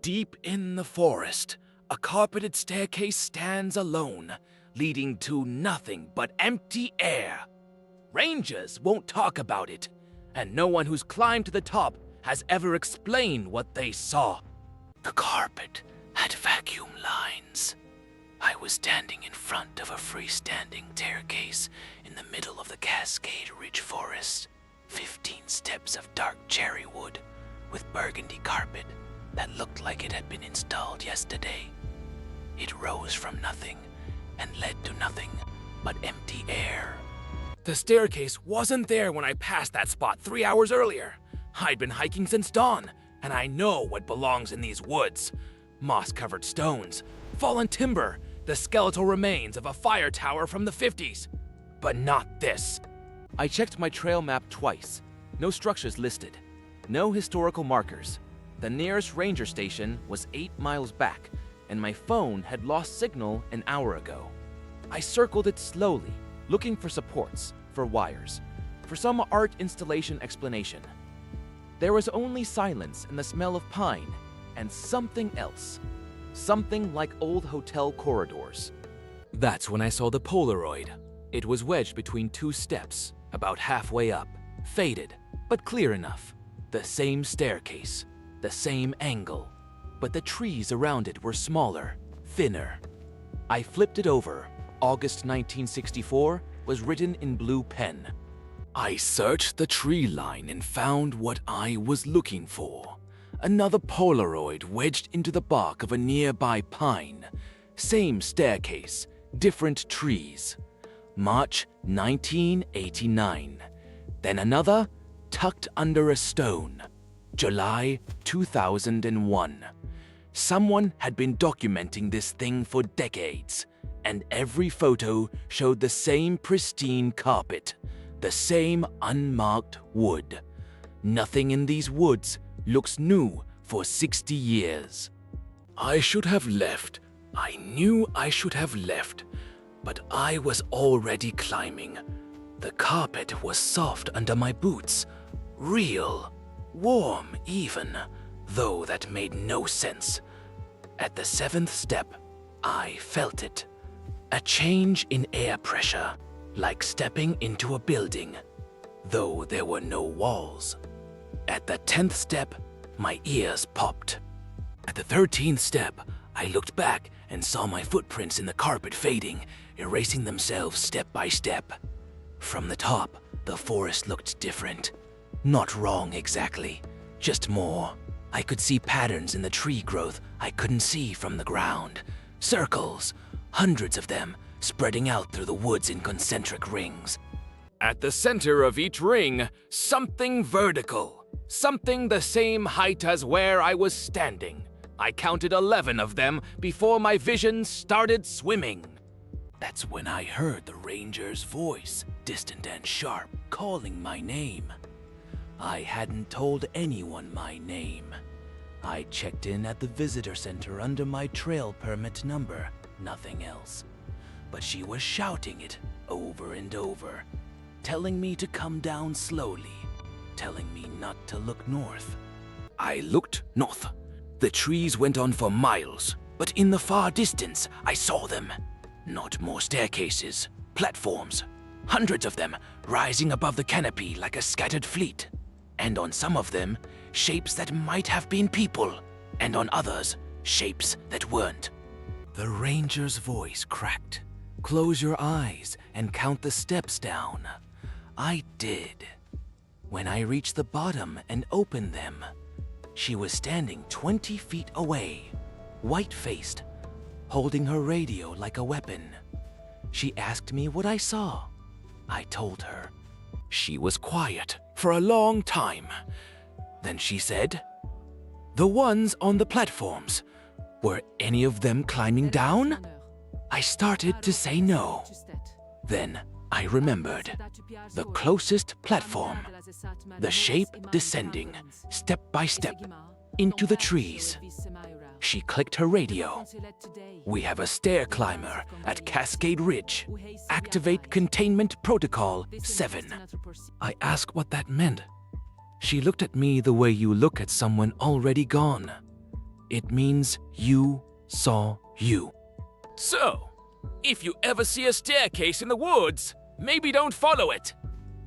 Deep in the forest, a carpeted staircase stands alone, leading to nothing but empty air. Rangers won't talk about it, and no one who's climbed to the top has ever explained what they saw. The carpet had vacuum lines. I was standing in front of a freestanding staircase in the middle of the Cascade Ridge Forest. 15 steps of dark cherry wood with burgundy carpet that looked like it had been installed yesterday. It rose from nothing and led to nothing but empty air. The staircase wasn't there when I passed that spot 3 hours earlier. I'd been hiking since dawn, and I know what belongs in these woods. Moss-covered stones, fallen timber, the skeletal remains of a fire tower from the 50s. But not this. I checked my trail map twice. No structures listed. No historical markers. The nearest ranger station was 8 miles back, and my phone had lost signal an hour ago. I circled it slowly, looking for supports, for wires, for some art installation explanation. There was only silence and the smell of pine, and something else. Something like old hotel corridors. That's when I saw the Polaroid. It was wedged between 2 steps, about halfway up, faded, but clear enough. The same staircase, the same angle, but the trees around it were smaller, thinner. I flipped it over. August 1964 was written in blue pen. I searched the tree line and found what I was looking for. Another Polaroid wedged into the bark of a nearby pine. Same staircase, different trees. March 1989. Then another, tucked under a stone. July 2001. Someone had been documenting this thing for decades, and every photo showed the same pristine carpet, the same unmarked wood. Nothing in these woods looks new for 60 years. I should have left. I knew I should have left, but I was already climbing. The carpet was soft under my boots, real, warm even, though that made no sense. At the 7th step, I felt it. A change in air pressure, like stepping into a building, though there were no walls. At the 10th step, my ears popped. At the 13th step, I looked back and saw my footprints in the carpet fading, erasing themselves step by step. From the top, the forest looked different. Not wrong exactly, just more. I could see patterns in the tree growth I couldn't see from the ground. Circles, hundreds of them, spreading out through the woods in concentric rings. At the center of each ring, something vertical. Something the same height as where I was standing. I counted 11 of them before my vision started swimming. That's when I heard the ranger's voice, distant and sharp, calling my name. I hadn't told anyone my name. I checked in at the visitor center under my trail permit number, nothing else. But she was shouting it over and over, telling me to come down slowly, telling me not to look north. I looked north. The trees went on for miles, but in the far distance, I saw them. Not more staircases, platforms, hundreds of them rising above the canopy like a scattered fleet. And on some of them, shapes that might have been people, and on others, shapes that weren't. The ranger's voice cracked. Close your eyes and count the steps down. I did. When I reached the bottom and opened them, she was standing 20 feet away, white-faced, holding her radio like a weapon. She asked me what I saw. I told her. She was quiet for a long time. Then she said, "The ones on the platforms, were any of them climbing down?" I started to say no. Then I remembered. The closest platform. The shape descending, step by step, into the trees. She clicked her radio. "We have a stair climber at Cascade Ridge. Activate Containment Protocol 7. I asked what that meant. She looked at me the way you look at someone already gone. It means you saw you. So, if you ever see a staircase in the woods, maybe don't follow it.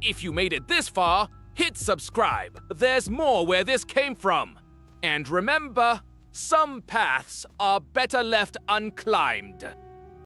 If you made it this far, hit subscribe. There's more where this came from. And remember, some paths are better left unclimbed.